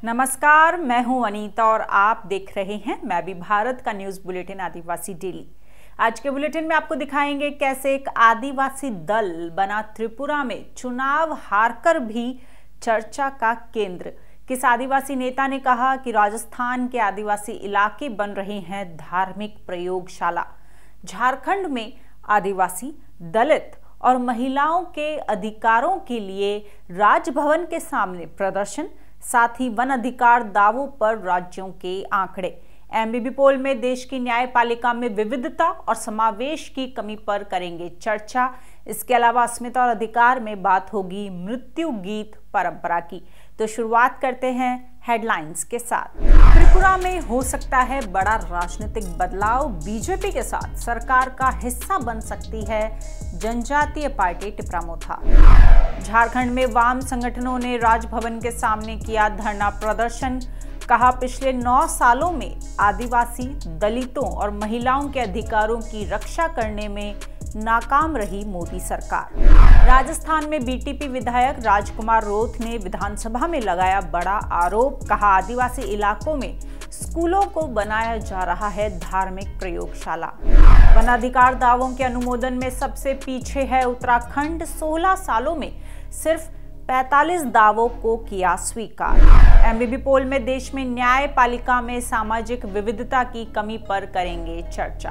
नमस्कार, मैं हूं अनीता और आप देख रहे हैं मैं भी भारत का न्यूज बुलेटिन आदिवासी डेली। आज के बुलेटिन में आपको दिखाएंगे कैसे एक आदिवासी दल बना त्रिपुरा में चुनाव हारकर भी चर्चा का केंद्र। किस आदिवासी नेता ने कहा कि राजस्थान के आदिवासी इलाके बन रहे हैं धार्मिक प्रयोगशाला। झारखंड में आदिवासी, दलित और महिलाओं के अधिकारों के लिए राजभवन के सामने प्रदर्शन, साथ ही वन अधिकार दावों पर राज्यों के आंकड़े। एमबीबी पोल में देश की न्यायपालिका में विविधता और समावेश की कमी पर करेंगे चर्चा। इसके अलावा अस्मिता और अधिकार में बात होगी मृत्यु गीत परंपरा की। तो शुरुआत करते हैं हेडलाइंस के साथ। त्रिपुरा में हो सकता है बड़ा राजनीतिक बदलाव, बीजेपी के साथ सरकार का हिस्सा बन सकती है जनजातीय पार्टी टिपरामोथा। झारखंड में वाम संगठनों ने राजभवन के सामने किया धरना प्रदर्शन। कहा पिछले 9 सालों में आदिवासी, दलितों और महिलाओं के अधिकारों की रक्षा करने में नाकाम रही मोदी सरकार। राजस्थान में बीटीपी विधायक राजकुमार रोथ ने विधानसभा में लगाया बड़ा आरोप। कहा आदिवासी इलाकों में स्कूलों को बनाया जा रहा है धार्मिक प्रयोगशाला। वनाधिकार दावों के अनुमोदन में सबसे पीछे है उत्तराखंड। 16 सालों में सिर्फ 45 दावों को किया स्वीकार। एमबीबी पोल में देश में न्यायपालिका में सामाजिक विविधता की कमी पर करेंगे चर्चा।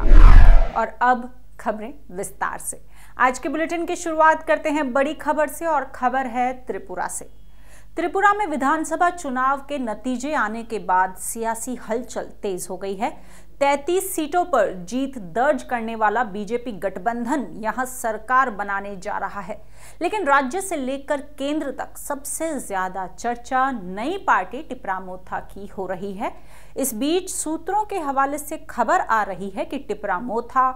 और अब खबरें विस्तार से। आज के बुलेटिन की शुरुआत करते हैं बड़ी खबर से और खबर है त्रिपुरा से। त्रिपुरा में विधानसभा चुनाव के नतीजे आने के बाद सियासी हलचल तेज हो गई है। 33 सीटों पर जीत दर्ज करने वाला बीजेपी गठबंधन यहां सरकार बनाने जा रहा है, लेकिन राज्य से लेकर केंद्र तक सबसे ज्यादा चर्चा नई पार्टी टिपरामोथा की हो रही है। इस बीच सूत्रों के हवाले से खबर आ रही है कि टिपरामोथा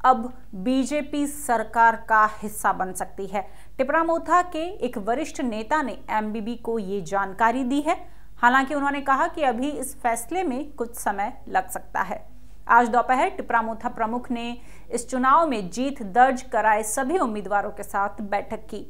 अब बीजेपी सरकार का हिस्सा बन सकती है। टिपरामोथा के एक वरिष्ठ नेता ने एमबीबी को ये जानकारी दी है। हालांकि उन्होंने कहा कि अभी इस फैसले में कुछ समय लग सकता है। आज दोपहर टिपरामोथा प्रमुख ने इस चुनाव में जीत दर्ज कराए सभी उम्मीदवारों के साथ बैठक की।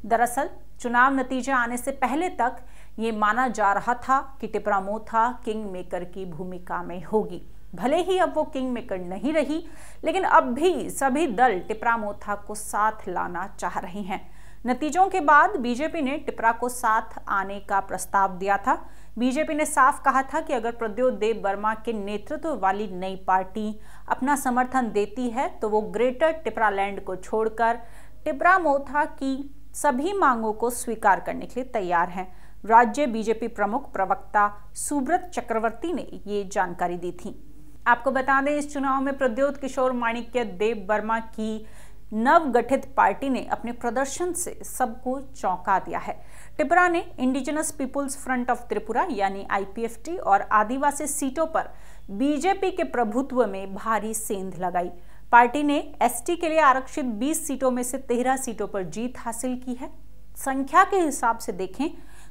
दरअसल चुनाव नतीजे आने से पहले तक ये माना जा रहा था कि टिपरामोथा किंग मेकर की भूमिका में होगी। भले ही अब वो किंग मेकर नहीं रही, लेकिन अब भी सभी दल टिपरामोथा को साथ लाना चाह रहे हैं। नतीजों के बाद बीजेपी ने टिपरा को साथ आने का प्रस्ताव दिया था। बीजेपी ने साफ कहा था कि अगर प्रद्योत देव वर्मा के नेतृत्व वाली नई पार्टी अपना समर्थन देती है तो वो ग्रेटर टिपरालैंड को छोड़कर टिपरामोथा की सभी मांगों को स्वीकार करने के लिए तैयार हैं। राज्य बीजेपी प्रमुख प्रवक्ता सुब्रत चक्रवर्ती ने ये जानकारी दी थी। आपको बता दें, इस चुनाव में प्रद्योत किशोर माणिक्य देव वर्मा की नवगठित पार्टी ने अपने प्रदर्शन से सबको चौंका दिया है। टिपरा ने indigenous peoples front of Tripura यानी आईपीएफटी और आदिवासी सीटों पर बीजेपी के प्रभुत्व में भारी सेंध लगाई। पार्टी ने एसटी के लिए आरक्षित 20 सीटों में से 13 सीटों पर जीत हासिल की है। संख्या के हिसाब से देखें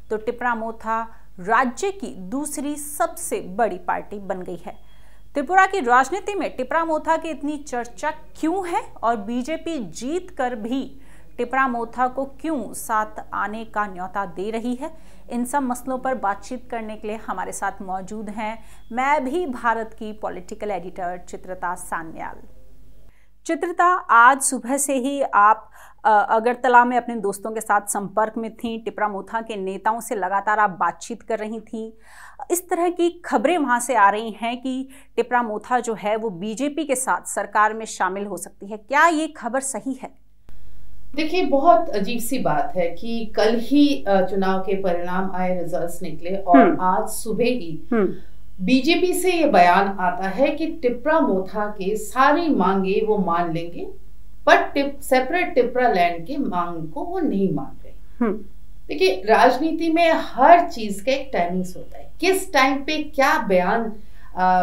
तो टिपरामोथा राज्य की दूसरी सबसे बड़ी पार्टी बन गई है। त्रिपुरा की राजनीति में टिपरामोथा की इतनी चर्चा क्यों है और बीजेपी जीत कर भी टिपरामोथा को क्यों साथ आने का न्योता दे रही है, इन सब मसलों पर बातचीत करने के लिए हमारे साथ मौजूद हैं मैं भी भारत की पॉलिटिकल एडिटर चित्रता सान्याल। चित्रता, आज सुबह से ही आप अगरतला में अपने दोस्तों के साथ संपर्क में थी। टिपरामोथा के नेताओं से लगातार आप बातचीत कर रही थी। इस तरह की खबरें वहां से आ रही हैं कि टिपरामोथा जो है वो बीजेपी के साथ सरकार में शामिल हो सकती है। क्या ये खबर सही है? देखिए, बहुत अजीब सी बात है कि कल ही चुनाव के परिणाम आए, रिजल्ट्स निकले और आज सुबह ही बीजेपी से ये बयान आता है कि टिपरामोथा के सारी मांगे वो मान लेंगे, पर सेपरेट टिपरालैंड की मांग को वो नहीं मान रहे। देखिए, राजनीति में हर चीज का एक टाइमिंग्स होता है। किस टाइम पे क्या बयान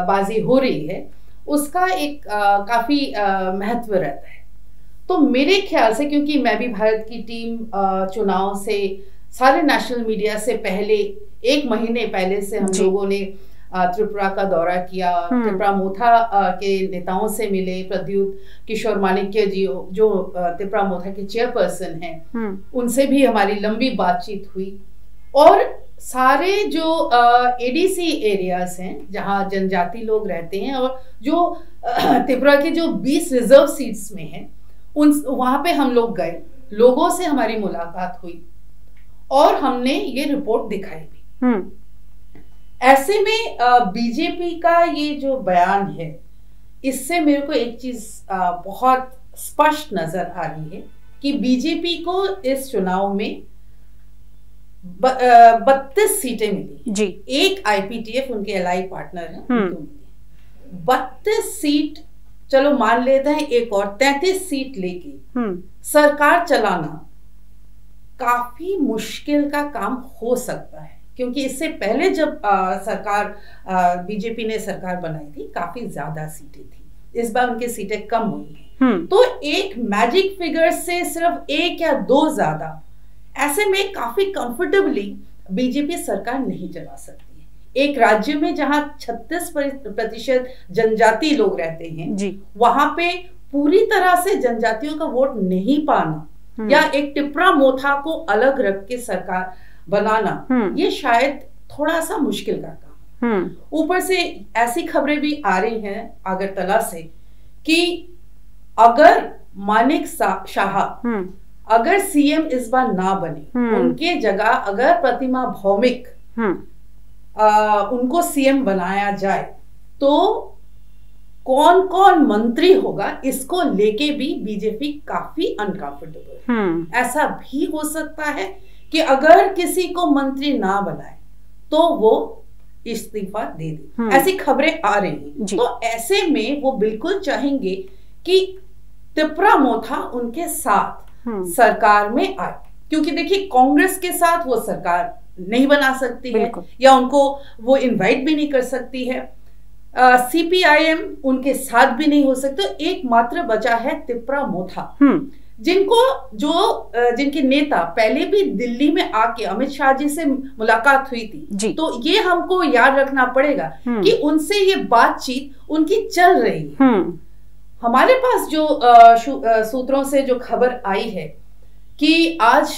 बाजी हो रही है उसका एक काफी महत्व रहता है। तो मेरे ख्याल से, क्योंकि मैं भी भारत की टीम चुनाव से सारे नेशनल मीडिया से पहले 1 महीने पहले से हम लोगों ने त्रिपुरा का दौरा किया, टिपरामोथा के नेताओं से मिले। प्रद्योत किशोर माणिक्य जी जो टिपरामोथा के चेयरपर्सन हैं, उनसे भी हमारी लंबी बातचीत हुई और सारे जो एडीसी एरियाज हैं जहां जनजाति लोग रहते हैं और जो त्रिपुरा के जो 20 रिजर्व सीट्स में हैं वहां पे हम लोग गए, लोगों से हमारी मुलाकात हुई और हमने ये रिपोर्ट दिखाई भी। ऐसे में बीजेपी का ये जो बयान है, इससे मेरे को एक चीज बहुत स्पष्ट नजर आ रही है कि बीजेपी को इस चुनाव में 32 सीटें मिली जी। एक आईपीटीएफ उनके एलआई पार्टनर है उनको मिली 32 सीट, चलो मान लेते हैं एक और 33 सीट लेके सरकार चलाना काफी मुश्किल का काम हो सकता है, क्योंकि इससे पहले जब बीजेपी ने सरकार बनाई थी काफी ज्यादा सीटें थी, इस बार उनकी सीटें कम हुई हैं। तो एक मैजिक फिगर से सिर्फ एक या दो ज्यादा, ऐसे में काफी कंफर्टेबली बीजेपी सरकार नहीं चला सकती है। एक राज्य में जहां 36% जनजाति लोग रहते हैं जी। वहां पे पूरी तरह से जनजातियों का वोट नहीं पाना या एक टिप्रा मोथा को अलग रख के सरकार बनाना, ये शायद थोड़ा सा मुश्किल का काम। ऊपर से ऐसी खबरें भी आ रही हैं अगरतला से कि अगर मानिक शाह अगर सीएम इस बार ना बने, उनके जगह अगर प्रतिमा भौमिक उनको सीएम बनाया जाए तो कौन कौन मंत्री होगा, इसको लेके भी बीजेपी काफी अनकंफर्टेबल है। ऐसा भी हो सकता है कि अगर किसी को मंत्री ना बनाए तो वो इस्तीफा दे दे, ऐसी खबरें आ रही हैं। तो ऐसे में वो बिल्कुल चाहेंगे कि त्रिपुरा मोथा उनके साथ सरकार में आए, क्योंकि देखिए कांग्रेस के साथ वो सरकार नहीं बना सकती है या उनको वो इनवाइट भी नहीं कर सकती है, सीपीआईएम उनके साथ भी नहीं हो सकते। एकमात्र बचा है त्रिपुरा मोथा, जिनके नेता पहले भी दिल्ली में आके अमित शाह जी से मुलाकात हुई थी, तो ये हमको याद रखना पड़ेगा कि उनसे ये बातचीत उनकी चल रही है। हमारे पास जो सूत्रों से जो खबर आई है कि आज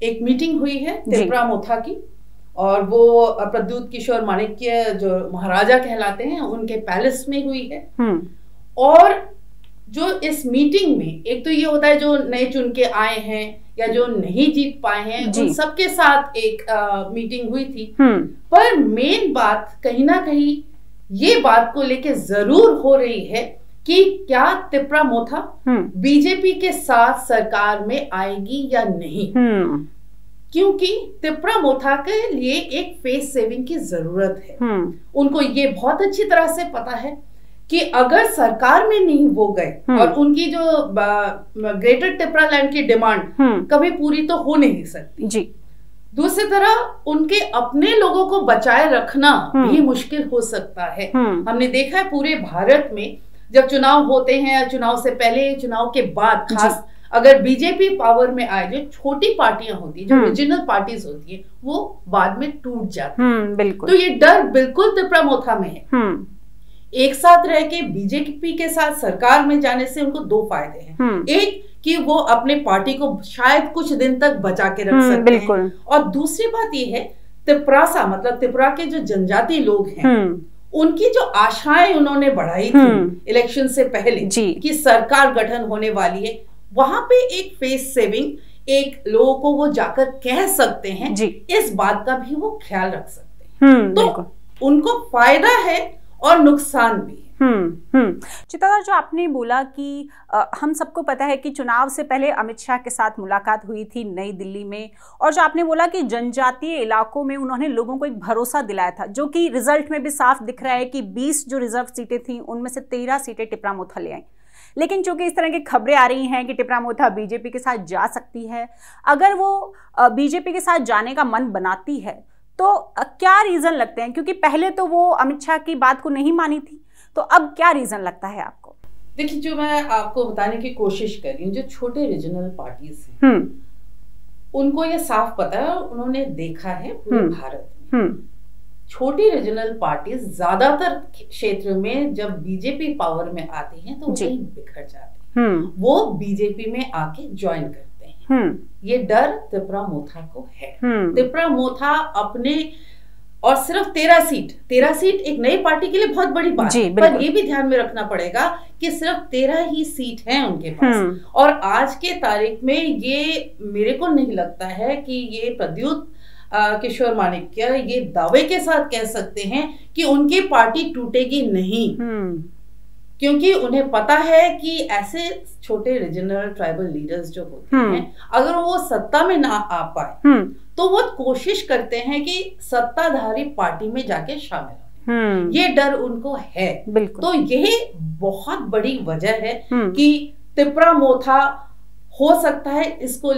एक मीटिंग हुई है त्रिपुरा मोथा की, और वो प्रद्युत किशोर माणिक्य जो महाराजा कहलाते हैं उनके पैलेस में हुई है। और जो इस मीटिंग में एक तो ये होता है जो नए चुन के आए हैं या जो नहीं जीत पाए हैं उन सबके साथ एक मीटिंग हुई थी, पर मेन बात कहीं ना कहीं ये बात को लेके जरूर हो रही है कि क्या त्रिपुरा मोथा बीजेपी के साथ सरकार में आएगी या नहीं, क्योंकि त्रिपुरा मोथा के लिए एक फेस सेविंग की जरूरत है। उनको ये बहुत अच्छी तरह से पता है कि अगर सरकार में नहीं वो गए और उनकी जो ग्रेटर त्रिपुरा लैंड की डिमांड कभी पूरी तो हो नहीं सकती जी। दूसरी तरह उनके अपने लोगों को बचाए रखना भी मुश्किल हो सकता है। हमने देखा है पूरे भारत में जब चुनाव होते हैं, चुनाव से पहले, चुनाव के बाद, खास अगर बीजेपी पावर में आए, जो छोटी पार्टियां होती है, जो रीजनल पार्टीज होती है, वो बाद में टूट जाती है। बिल्कुल। तो ये डर बिल्कुल त्रिपुरा मोथा में है। एक साथ रह के बीजेपी के साथ सरकार में जाने से उनको दो फायदे हैं। एक कि वो अपने पार्टी को शायद कुछ दिन तक बचा के रख सकते हैं, और दूसरी बात ये है त्रिपुरासा मतलब त्रिपुरा के जो जनजाति लोग हैं उनकी जो आशाएं उन्होंने बढ़ाई थी इलेक्शन से पहले कि सरकार गठन होने वाली है, वहां पे एक फेस सेविंग, एक लोगों को वो जाकर कह सकते हैं, इस बात का भी वो ख्याल रख सकते हैं। तो उनको फायदा है और नुकसान भी है। चित्ताधर, जो आपने बोला कि हम सबको पता है कि चुनाव से पहले अमित शाह के साथ मुलाकात हुई थी नई दिल्ली में, और जो आपने बोला कि जनजातीय इलाकों में उन्होंने लोगों को एक भरोसा दिलाया था, जो कि रिजल्ट में भी साफ दिख रहा है कि 20 जो रिजर्व सीटें थी उनमें से 13 सीटें त्रिपुरा मोथा ले आई। लेकिन चूंकि इस तरह की खबरें आ रही हैं कि त्रिपुरा मोथा बीजेपी के साथ जा सकती है, अगर वो बीजेपी के साथ जाने का मन बनाती है तो क्या रीजन लगते हैं, क्योंकि पहले तो वो अमित शाह की बात को नहीं मानी थी, तो अब क्या रीजन लगता है आपको? देखिए, जो मैं आपको बताने की कोशिश कर रही हूँ, जो छोटे रीजनल पार्टीज हैं उनको ये साफ पता है, उन्होंने देखा है पूरे भारत में छोटी रीजनल पार्टीज ज्यादातर क्षेत्र में जब बीजेपी पावर में आती हैं तो वही बिखर जाती हैं। वो बीजेपी में आके ज्वाइन करते हैं। ये डर तिपरा मोथा को है। तिपरा मोथा अपने, और सिर्फ 13 सीट एक नई पार्टी के लिए बहुत बड़ी बात है, पर ये भी ध्यान में रखना पड़ेगा कि सिर्फ 13 ही सीट हैं उनके पास। और आज के तारीख में ये मेरे को नहीं लगता है कि ये प्रद्युत किशोर माणिक्य ये दावे के साथ कह सकते हैं कि उनकी पार्टी टूटेगी नहीं, क्योंकि उन्हें पता है कि ऐसे छोटे रीजनल ट्राइबल लीडर्स जो होते हैं, अगर वो सत्ता में ना आ पाए तो वो कोशिश करते हैं कि सत्ताधारी पार्टी में जाके शामिल हो। ये डर उनको है। तो यही बहुत बड़ी वजह है कि तिपरा मोथा हो सकता है इसको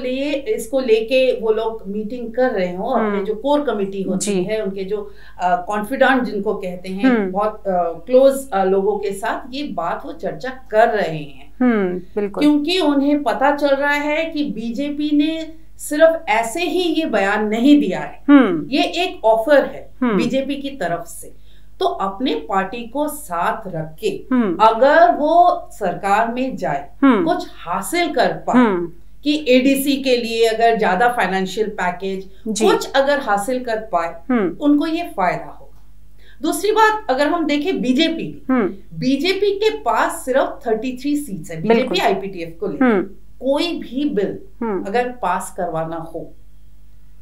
लेके वो लोग मीटिंग कर रहे हो, अपने जो कोर कमेटी होती है, उनके जो कॉन्फिडेंट जिनको कहते हैं, बहुत क्लोज लोगों के साथ ये बात वो चर्चा कर रहे हैं। क्योंकि उन्हें पता चल रहा है कि बीजेपी ने सिर्फ ऐसे ही ये बयान नहीं दिया है, ये एक ऑफर है बीजेपी की तरफ से। तो अपने पार्टी को साथ रख के अगर वो सरकार में जाए, कुछ हासिल कर पाए, कि एडीसी के लिए अगर ज्यादा फाइनेंशियल पैकेज कुछ अगर हासिल कर पाए, उनको ये फायदा होगा। दूसरी बात, अगर हम देखें बीजेपी के पास सिर्फ 33 सीट्स है, बीजेपी आईपीटीएफ को लेकर कोई भी बिल अगर पास करवाना हो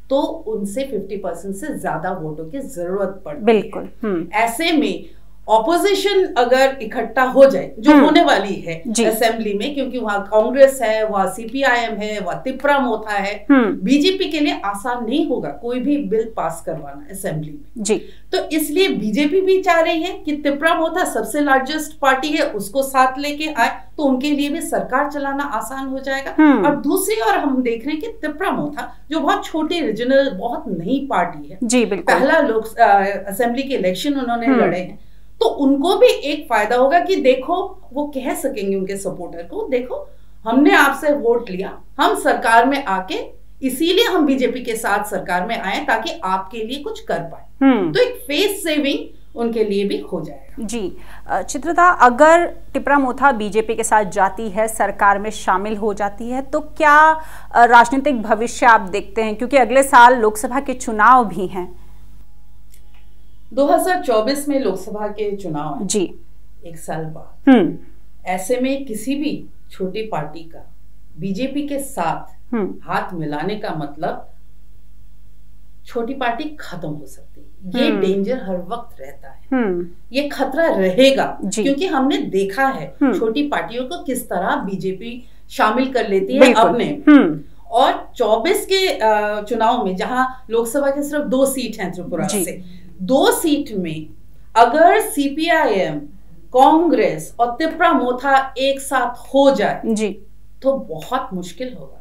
तो उनसे 50% से ज्यादा वोटों की जरूरत पड़ती है। ऐसे में ऑपोजिशन अगर इकट्ठा हो जाए, जो होने वाली है असेंबली में, क्योंकि वहां कांग्रेस है, वहां सीपीआईएम है, वहां तिपरा मोथा है, बीजेपी के लिए आसान नहीं होगा कोई भी बिल पास करवाना असेंबली में। तो इसलिए बीजेपी भी चाह रही है कि तिपरा मोथा सबसे लार्जेस्ट पार्टी है, उसको साथ लेके आए तो उनके लिए भी सरकार चलाना आसान हो जाएगा। और दूसरी ओर हम देख रहे हैं कि तिपरा मोथा जो बहुत छोटी रीजनल बहुत नई पार्टी है, पहला लोक असेंबली के इलेक्शन उन्होंने लड़े हैं, तो उनको भी एक फायदा होगा कि देखो, वो कह सकेंगे उनके सपोर्टर को, देखो हमने आपसे वोट लिया, हम सरकार में आके, इसीलिए हम बीजेपी के साथ सरकार में आए ताकि आपके लिए कुछ कर पाए। तो एक फेस सेविंग उनके लिए भी हो जाएगा। जी चित्रता, अगर तिपरा मोथा बीजेपी के साथ जाती है, सरकार में शामिल हो जाती है, तो क्या राजनीतिक भविष्य आप देखते हैं? क्योंकि अगले साल लोकसभा के चुनाव भी हैं। 2024 में लोकसभा के चुनाव है, जी, एक साल बाद। ऐसे में किसी भी छोटी पार्टी का बीजेपी के साथ हाथ मिलाने का मतलब छोटी पार्टी खत्म हो सकती है। ये डेंजर हर वक्त रहता है, ये खतरा रहेगा, क्योंकि हमने देखा है छोटी पार्टियों को किस तरह बीजेपी शामिल कर लेती है अपने। और 24 के चुनाव में जहां लोकसभा के सिर्फ 2 सीट हैं त्रिपुरा से, 2 सीट में अगर सीपीआईएम, कांग्रेस और तिपरा मोथा एक साथ हो जाए जी, तो बहुत मुश्किल होगा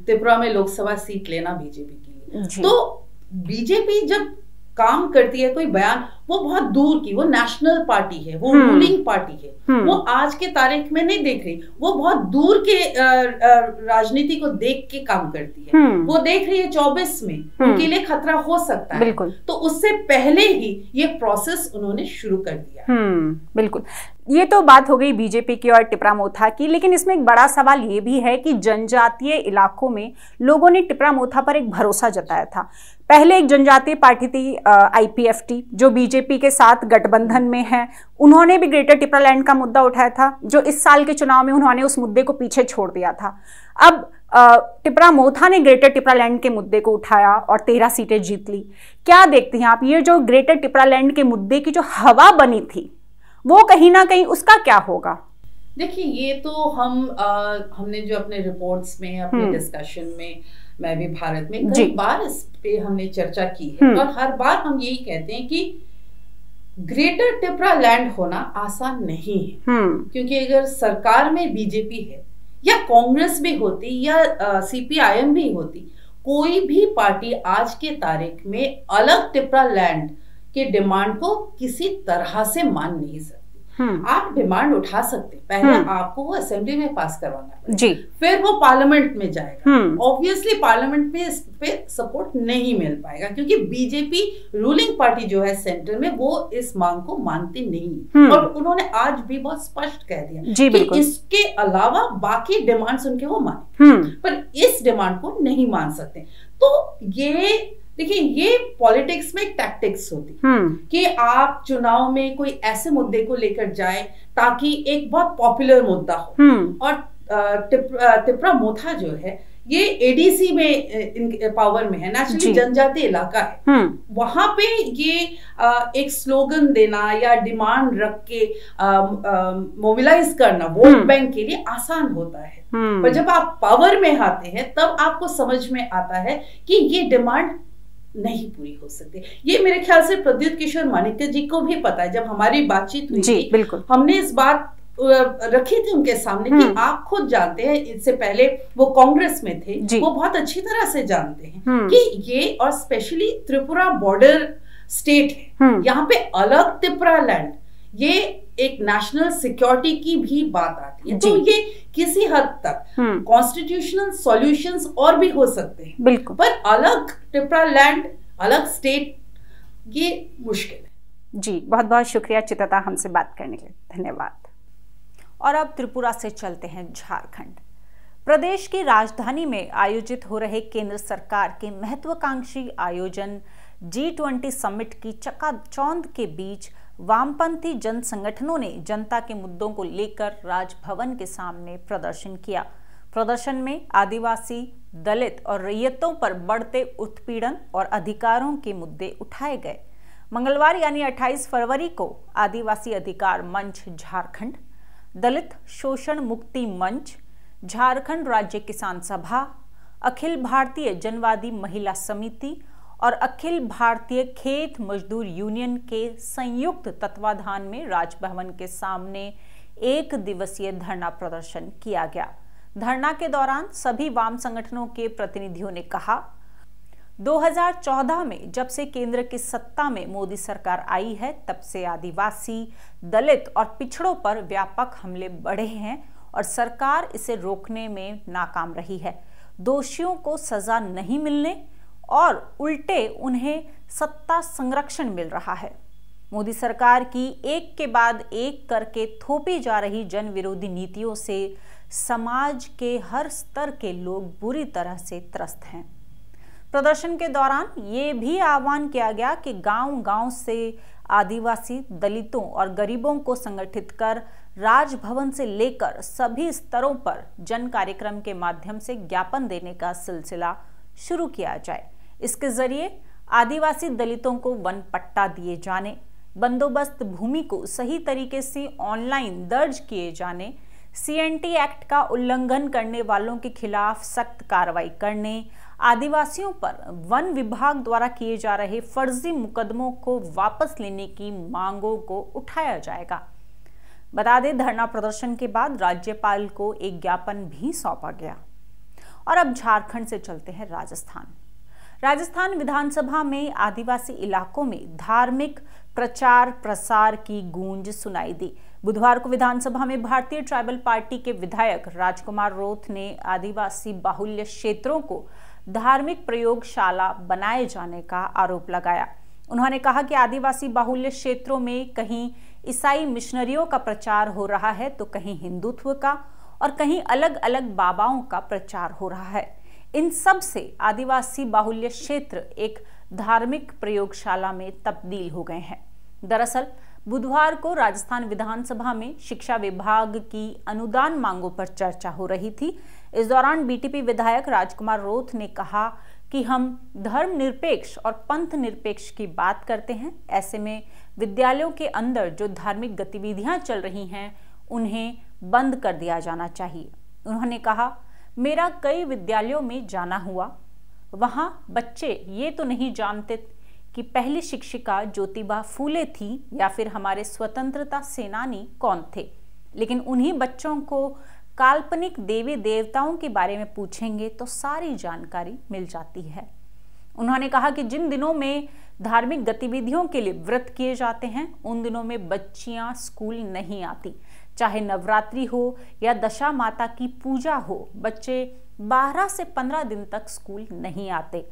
त्रिपुरा में लोकसभा सीट लेना बीजेपी के लिए। तो बीजेपी जब काम करती है, कोई बयान, वो बहुत दूर की, वो नेशनल पार्टी है, वो रूलिंग पार्टी है, वो आज के तारीख में नहीं देख रही, वो बहुत दूर के राजनीति को देख के काम करती है। वो देख रही है 24 में उनके लिए खतरा हो सकता है, तो उससे पहले ही ये प्रोसेस उन्होंने शुरू कर दिया। बिल्कुल, ये तो बात हो गई बीजेपी की और तिपरा मोथा की, लेकिन इसमें एक बड़ा सवाल ये भी है कि जनजातीय इलाकों में लोगों ने तिपरा मोथा पर एक भरोसा जताया था। पहले एक जनजातीय पार्टी थी आईपीएफटी, जो बीजेपी के साथ गठबंधन में है, उन्होंने भी ग्रेटर टिपरालैंड का मुद्दा उठाया था, जो इस साल के चुनाव में उन्होंने उस मुद्दे को पीछे छोड़ दिया था। अब तिपरा मोथा ने ग्रेटर टिपरालैंड के मुद्दे को उठाया और 13 सीटें जीत ली। क्या देखते हैं आप, ये जो ग्रेटर टिपरालैंड के मुद्दे की जो हवा बनी थी, वो कहीं ना कहीं उसका क्या होगा? देखिए, ये तो हमने जो अपने रिपोर्ट्स में, अपने डिस्कशन में, मैं भी भारत में कई बार इस पे हमने चर्चा की है, और हर बार हम यही कहते हैं कि ग्रेटर टिपरालैंड होना आसान नहीं है, क्योंकि अगर सरकार में बीजेपी है या कांग्रेस भी होती या सीपीआईएम भी होती, कोई भी पार्टी आज के तारीख में अलग टिपरालैंड के डिमांड को किसी तरह से मान नहीं सकती। आप डिमांड उठा सकते हैं, पहले आपको वो असेंबली में पास करवाना पड़ेगा, फिर वो पार्लियामेंट में जाएगा। ऑब्वियसली पार्लियामेंट में इस पे सपोर्ट नहीं मिल पाएगा, क्योंकि बीजेपी रूलिंग पार्टी जो है सेंटर में, वो इस मांग को मानती नहीं, और उन्होंने आज भी बहुत स्पष्ट कह दिया कि इसके अलावा बाकी डिमांड्स उनके वो माने, पर इस डिमांड को नहीं मान सकते। तो ये देखिए, ये पॉलिटिक्स में एक टैक्टिक्स होती कि आप चुनाव में कोई ऐसे मुद्दे को लेकर जाए ताकि एक बहुत पॉपुलर मुद्दा हो, और तिप्रा मोथा जो है ये एडीसी में पावर में है, नेचुरली जनजातीय इलाका है, वहां पे ये एक स्लोगन देना या डिमांड रख के मोबिलाइज करना वोट बैंक के लिए आसान होता है, पर जब आप पावर में आते हैं तब आपको समझ में आता है कि ये डिमांड नहीं पूरी हो सकती। ये मेरे ख्याल से प्रद्युत किशोर मानिक्य जी को भी पता है। जब हमारी बातचीत हुई थी, हमने इस बात रखी थी उनके सामने कि आप खुद जानते हैं, इससे पहले वो कांग्रेस में थे, वो बहुत अच्छी तरह से जानते हैं कि ये, और स्पेशली त्रिपुरा बॉर्डर स्टेट है, यहाँ पे अलग त्रिपुरा लैंड, ये एक नेशनल सिक्योरिटी की भी बात आती है। तो ये किसी हद तक कॉन्स्टिट्यूशनल सॉल्यूशंस और भी हो सकते हैं, बिल्कुल, पर अलग त्रिपुरा लैंड, अलग स्टेट, ये मुश्किल है। जी, बहुत बहुत शुक्रिया चित्रता, हमसे बात करने के लिए धन्यवाद। और अब त्रिपुरा से चलते हैं झारखंड। प्रदेश की राजधानी में आयोजित हो रहे केंद्र सरकार के महत्वाकांक्षी आयोजन G20 समिट की चकाचौंध के बीच वामपंथी जन संगठनों ने जनता के मुद्दों को लेकर राजभवन के सामने प्रदर्शन किया। प्रदर्शन में आदिवासी, दलित और रैयतों पर बढ़ते उत्पीड़न और अधिकारों के मुद्दे उठाए गए। मंगलवार यानी 28 फरवरी को आदिवासी अधिकार मंच झारखंड, दलित शोषण मुक्ति मंच, झारखंड राज्य किसान सभा, अखिल भारतीय जनवादी महिला समिति और अखिल भारतीय खेत मजदूर यूनियन के संयुक्त तत्वाधान में राजभवन के सामने एक दिवसीय धरना प्रदर्शन किया गया। धरना के दौरान सभी वाम संगठनों के प्रतिनिधियों ने कहा, 2014 में जब से केंद्र की सत्ता में मोदी सरकार आई है, तब से आदिवासी, दलित और पिछड़ों पर व्यापक हमले बढ़े हैं और सरकार इसे रोकने में नाकाम रही है। दोषियों को सजा नहीं मिलने और उल्टे उन्हें सत्ता संरक्षण मिल रहा है। मोदी सरकार की एक के बाद एक करके थोपी जा रही जन विरोधी नीतियों से समाज के हर स्तर के लोग बुरी तरह से त्रस्त हैं। प्रदर्शन के दौरान ये भी आह्वान किया गया कि गांव-गांव से आदिवासी, दलितों और गरीबों को संगठित कर राजभवन से लेकर सभी स्तरों पर जन कार्यक्रम के माध्यम से ज्ञापन देने का सिलसिला शुरू किया जाए। इसके जरिए आदिवासी दलितों को वन पट्टा दिए जाने, बंदोबस्त भूमि को सही तरीके से ऑनलाइन दर्ज किए जाने, CNT एक्ट का उल्लंघन करने वालों के खिलाफ सख्त कार्रवाई करने, आदिवासियों पर वन विभाग द्वारा किए जा रहे फर्जी मुकदमों को वापस लेने की मांगों को उठाया जाएगा। बता दें, धरना प्रदर्शन के बाद राज्यपाल को एक ज्ञापन भी सौंपा गया। और अब झारखंड से चलते हैं राजस्थान। राजस्थान विधानसभा में आदिवासी इलाकों में धार्मिक प्रचार प्रसार की गूंज सुनाई दी। बुधवार को विधानसभा में भारतीय ट्राइबल पार्टी के विधायक राजकुमार रोथ ने आदिवासी बाहुल्य क्षेत्रों को धार्मिक प्रयोगशाला बनाए जाने का आरोप लगाया। उन्होंने कहा कि आदिवासी बाहुल्य क्षेत्रों में कहीं ईसाई मिशनरियों का प्रचार हो रहा है तो कहीं हिंदुत्व का और कहीं अलग अलग बाबाओं का प्रचार हो रहा है। इन सब से आदिवासी बाहुल्य क्षेत्र एक धार्मिक प्रयोगशाला में तब्दील हो गए हैं। दरअसल बुधवार को राजस्थान विधानसभा में शिक्षा विभाग की अनुदान मांगों पर चर्चा हो रही थी। इस दौरान बीटीपी विधायक राजकुमार रोथ ने कहा कि हम धर्मनिरपेक्ष और पंथ निरपेक्ष की बात करते हैं। ऐसे में विद्यालयों के अंदर जो धार्मिक गतिविधियां चल रही हैं उन्हें बंद कर दिया जाना चाहिए। उन्होंने कहा, मेरा कई विद्यालयों में जाना हुआ, वहां बच्चे ये तो नहीं जानते कि पहली शिक्षिका ज्योतिबा फूले थी या फिर हमारे स्वतंत्रता सेनानी कौन थे, लेकिन उन्हीं बच्चों को काल्पनिक देवी देवताओं के बारे में पूछेंगे तो सारी जानकारी मिल जाती है। उन्होंने कहा कि जिन दिनों में धार्मिक गतिविधियों के लिए व्रत किए जाते हैं उन दिनों में बच्चियां स्कूल नहीं आती। चाहे नवरात्रि हो या दशा माता की पूजा हो, बच्चे 12 से 15 दिन तक स्कूल नहीं आते।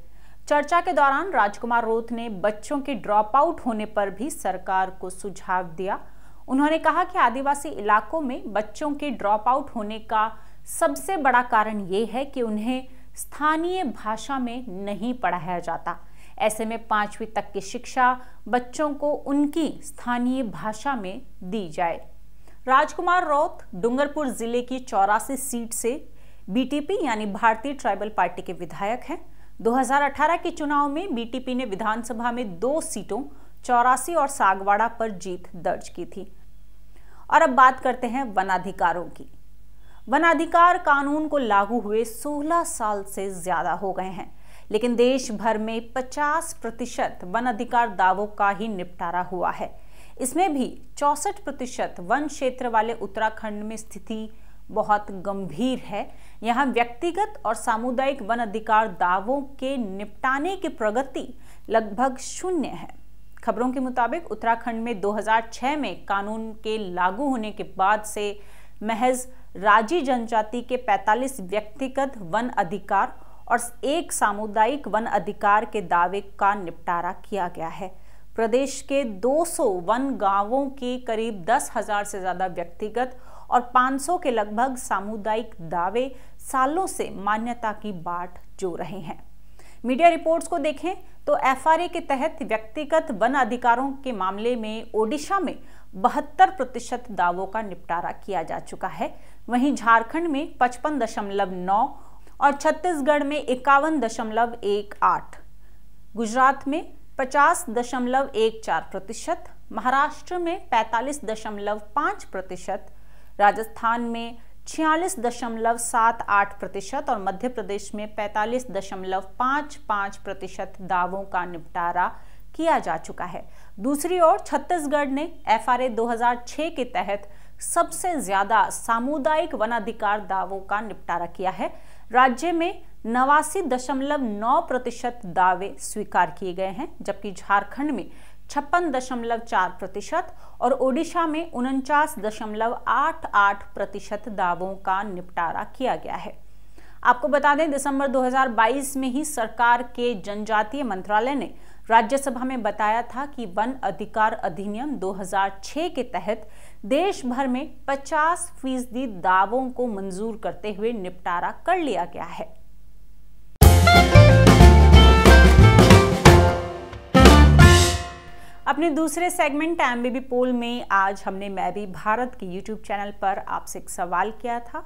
चर्चा के दौरान राजकुमार रोत ने बच्चों के ड्रॉप आउट होने पर भी सरकार को सुझाव दिया। उन्होंने कहा कि आदिवासी इलाकों में बच्चों के ड्रॉप आउट होने का सबसे बड़ा कारण ये है कि उन्हें स्थानीय भाषा में नहीं पढ़ाया जाता। ऐसे में 5वीं तक की शिक्षा बच्चों को उनकी स्थानीय भाषा में दी जाए। राजकुमार रोत डूंगरपुर जिले की 84 सीट से बीटीपी यानी भारतीय ट्राइबल पार्टी के विधायक हैं। 2018 के चुनाव में बीटीपी ने विधानसभा में 2 सीटों 84 और सागवाड़ा पर जीत दर्ज की थी। और अब बात करते हैं वनाधिकारों की। वनाधिकार कानून को लागू हुए 16 साल से ज्यादा हो गए हैं, लेकिन देश भर में 50% वन अधिकार दावों का ही निपटारा हुआ है। इसमें भी 64% वन क्षेत्र वाले उत्तराखंड में स्थिति बहुत गंभीर है। यहाँ व्यक्तिगत और सामुदायिक वन अधिकार दावों के निपटाने की प्रगति लगभग शून्य है। खबरों के मुताबिक उत्तराखंड में 2006 में कानून के लागू होने के बाद से महज राजी जनजाति के 45 व्यक्तिगत वन अधिकार और 1 सामुदायिक वन अधिकार के दावे का निपटारा किया गया है। प्रदेश के 200 वन गांवों के करीब 10,000 से ज्यादा व्यक्तिगत और 500 के लगभग सामुदायिक दावे सालों से मान्यता की बाट जो रहे हैं। मीडिया रिपोर्ट्स को देखें तो एफआरए के तहत व्यक्तिगत वन अधिकारों के मामले में ओडिशा में 72% दावों का निपटारा किया जा चुका है। वहीं झारखंड में 55.9 और छत्तीसगढ़ में 51.18, गुजरात में 50.14%, महाराष्ट्र में 45.5%, राजस्थान में 46.78% और मध्य प्रदेश में 45.55% दावों का निपटारा किया जा चुका है। दूसरी ओर छत्तीसगढ़ ने एफआरए 2006 के तहत सबसे ज्यादा सामुदायिक वनाधिकार दावों का निपटारा किया है। राज्य में 89.9% दावे स्वीकार किए गए हैं, जबकि झारखंड में 56.4% और ओडिशा में 49.88% दावों का निपटारा किया गया है। आपको बता दें, दिसंबर 2022 में ही सरकार के जनजातीय मंत्रालय ने राज्यसभा में बताया था कि वन अधिकार अधिनियम 2006 के तहत देश भर में 50% दावों को मंजूर करते हुए निपटारा कर लिया गया है। अपने दूसरे सेगमेंट एमबीबी पोल में आज हमने मैं भी भारत के यूट्यूब चैनल पर आपसे एक सवाल किया था।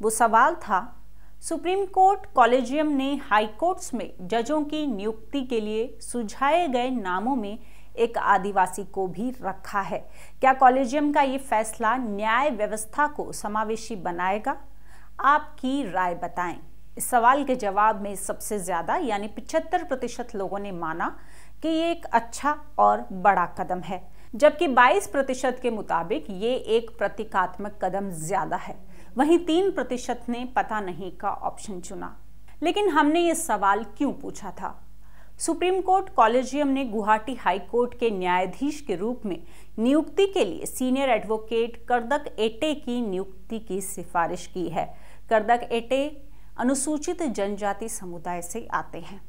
वो सवाल था, सुप्रीम कोर्ट कॉलेजियम ने हाई कोर्ट्स में जजों की नियुक्ति के लिए सुझाए गए नामों में एक आदिवासी को भी रखा है। क्या कॉलेजियम का ये फैसला न्याय व्यवस्था को समावेशी बनाएगा? आपकी राय बताएं। इस सवाल के जवाब में सबसे ज्यादा यानी 75% लोगों ने माना कि ये एक अच्छा और बड़ा कदम है, जबकि 22% के मुताबिक ये एक प्रतीकात्मक कदम ज्यादा है। वहीं 3% ने पता नहीं का ऑप्शन चुना। लेकिन हमने ये सवाल क्यों पूछा था? सुप्रीम कोर्ट कॉलेजियम ने गुवाहाटी हाई कोर्ट के न्यायाधीश के रूप में नियुक्ति के लिए सीनियर एडवोकेट करदक एटे की नियुक्ति की सिफारिश की है। करदक एटे अनुसूचित जनजाति समुदाय से आते हैं।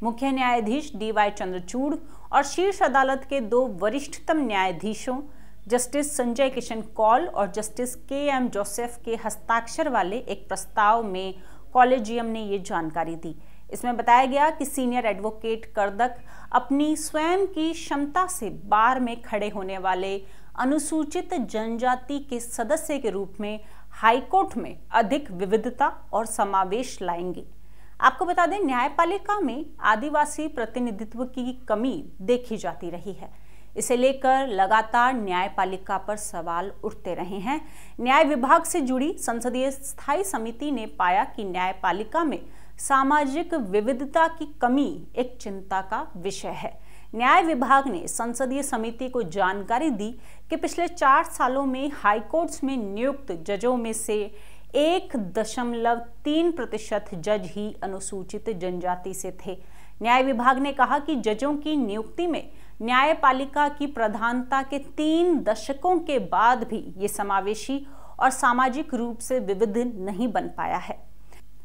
मुख्य न्यायाधीश DY चंद्रचूड़ और शीर्ष अदालत के 2 वरिष्ठतम न्यायाधीशों जस्टिस संजय किशन कौल और जस्टिस KM जोसेफ के हस्ताक्षर वाले एक प्रस्ताव में कॉलेजियम ने ये जानकारी दी। इसमें बताया गया कि सीनियर एडवोकेट करदक अपनी स्वयं की क्षमता से बार में खड़े होने वाले अनुसूचित जनजाति के सदस्य के रूप में हाईकोर्ट में अधिक विविधता और समावेश लाएंगे। आपको बता दें, न्यायपालिका में आदिवासी प्रतिनिधित्व की कमी देखी जाती रही है। इसे लेकर लगातार न्यायपालिका पर सवाल उठते रहे हैं। न्याय विभाग से जुड़ी संसदीय स्थायी समिति ने पाया कि न्यायपालिका में सामाजिक विविधता की कमी एक चिंता का विषय है। न्याय विभाग ने संसदीय समिति को जानकारी दी कि पिछले 4 सालों में हाईकोर्ट्स में नियुक्त जजों में से 1.3% जज ही अनुसूचित जनजाति से थे। न्याय विभाग ने कहा कि जजों की नियुक्ति में न्यायपालिका की प्रधानता के 3 दशकों के बाद भी ये समावेशी और सामाजिक रूप से विविध नहीं बन पाया है।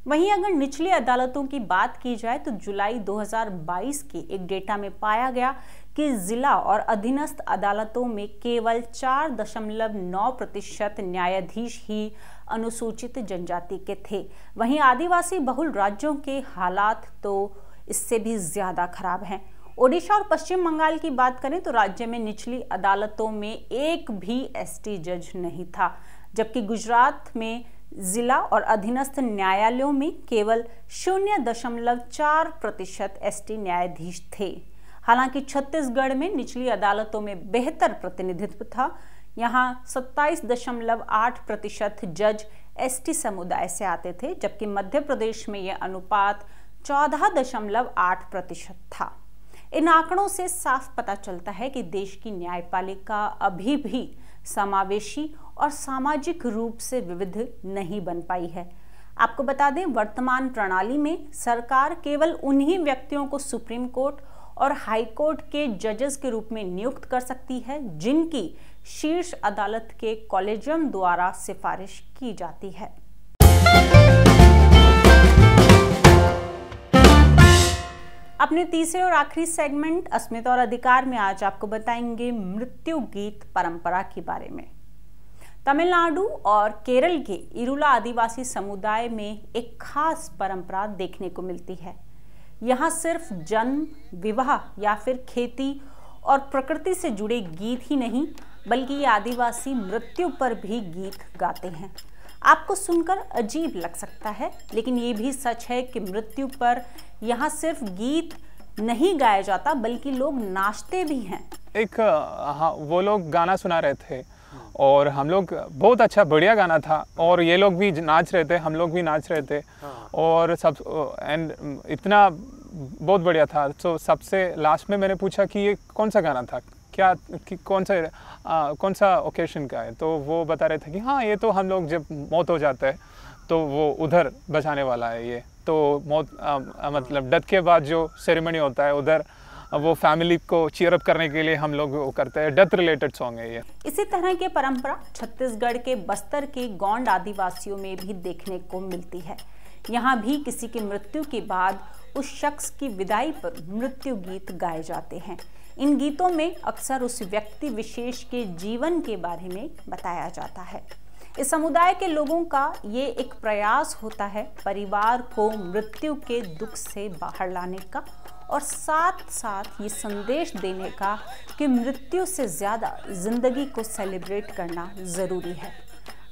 वहीं अगर निचली अदालतों की बात की जाए तो जुलाई 2022 के एक डेटा में पाया गया कि जिला और अधीनस्थ अदालतों में केवल 4.9% न्यायाधीश ही अनुसूचित जनजाति के थे। वहीं आदिवासी बहुल राज्यों के हालात तो इससे भी ज्यादा खराब हैं। ओडिशा और पश्चिम बंगाल की बात करें तो राज्य में निचली अदालतों में एक भी एसटी जज नहीं था, जबकि गुजरात में जिला और अधीनस्थ न्यायालयों में केवल 0.4% एसटी न्यायाधीश थे। हालांकि छत्तीसगढ़ में निचली अदालतों में बेहतर प्रतिनिधित्व था। यहां 27.8% जज एसटी समुदाय से आते थे, जबकि मध्य प्रदेश में यह अनुपात 14.8% था। इन आंकड़ों से साफ पता चलता है कि देश की न्यायपालिका अभी भी समावेशी और सामाजिक रूप से विविध नहीं बन पाई है। आपको बता दें, वर्तमान प्रणाली में सरकार केवल उन्हीं व्यक्तियों को सुप्रीम कोर्ट और हाई कोर्ट के जजेस के रूप में नियुक्त कर सकती है जिनकी शीर्ष अदालत के कॉलेजियम द्वारा सिफारिश की जाती है। अपने तीसरे और आखिरी सेगमेंट अस्मिता और अधिकार में आज आपको बताएंगे मृत्यु गीत परंपरा के बारे में। तमिलनाडु और केरल के इरुला आदिवासी समुदाय में एक खास परंपरा देखने को मिलती है। यहाँ सिर्फ जन्म, विवाह या फिर खेती और प्रकृति से जुड़े गीत ही नहीं, बल्कि ये आदिवासी मृत्यु पर भी गीत गाते हैं। आपको सुनकर अजीब लग सकता है, लेकिन ये भी सच है कि मृत्यु पर यहाँ सिर्फ गीत नहीं गाया जाता बल्कि लोग नाचते भी हैं। हाँ, वो लोग गाना सुना रहे थे और हम लोग बहुत अच्छा बढ़िया गाना था और ये लोग भी नाच रहे थे, हम लोग भी नाच रहे थे और सब एंड इतना बहुत बढ़िया था। तो सबसे लास्ट में मैंने पूछा कि ये कौन सा गाना था, क्या कि कौन सा ओकेशन का है। तो वो बता रहे थे कि हाँ, ये तो हम लोग जब मौत हो जाता है तो वो उधर बचाने वाला है। ये तो मौत मतलब डेथ के बाद जो सेरेमनी होता है उधर वो फैमिली को चीयर अप करने के लिए हम लोग वो करते हैं। डेथ रिलेटेड सॉन्ग है ये। इसी तरह की परंपरा छत्तीसगढ़ के बस्तर के गोंड आदिवासियों में भी देखने को मिलती है। यहाँ भी किसी की मृत्यु के बाद उस शख्स की विदाई पर मृत्यु गीत गाए जाते हैं। इन गीतों में अक्सर उस व्यक्ति विशेष के जीवन के बारे में बताया जाता है। इस समुदाय के लोगों का ये एक प्रयास होता है परिवार को मृत्यु के दुख से बाहर लाने का और साथ साथ ये संदेश देने का कि मृत्यु से ज़्यादा जिंदगी को सेलिब्रेट करना ज़रूरी है।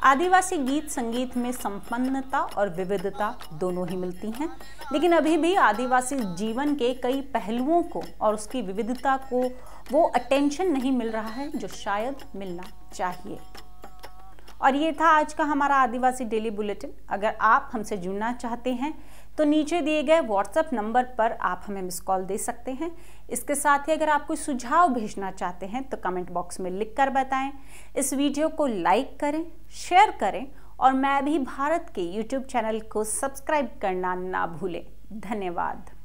आदिवासी गीत संगीत में संपन्नता और विविधता दोनों ही मिलती हैं, लेकिन अभी भी आदिवासी जीवन के कई पहलुओं को और उसकी विविधता को वो अटेंशन नहीं मिल रहा है जो शायद मिलना चाहिए। और ये था आज का हमारा आदिवासी डेली बुलेटिन। अगर आप हमसे जुड़ना चाहते हैं तो नीचे दिए गए व्हाट्सएप नंबर पर आप हमें मिस कॉल दे सकते हैं। इसके साथ ही अगर आप कोई सुझाव भेजना चाहते हैं तो कमेंट बॉक्स में लिख कर बताएं। इस वीडियो को लाइक करें, शेयर करें और मैं भी भारत के यूट्यूब चैनल को सब्सक्राइब करना ना भूलें। धन्यवाद।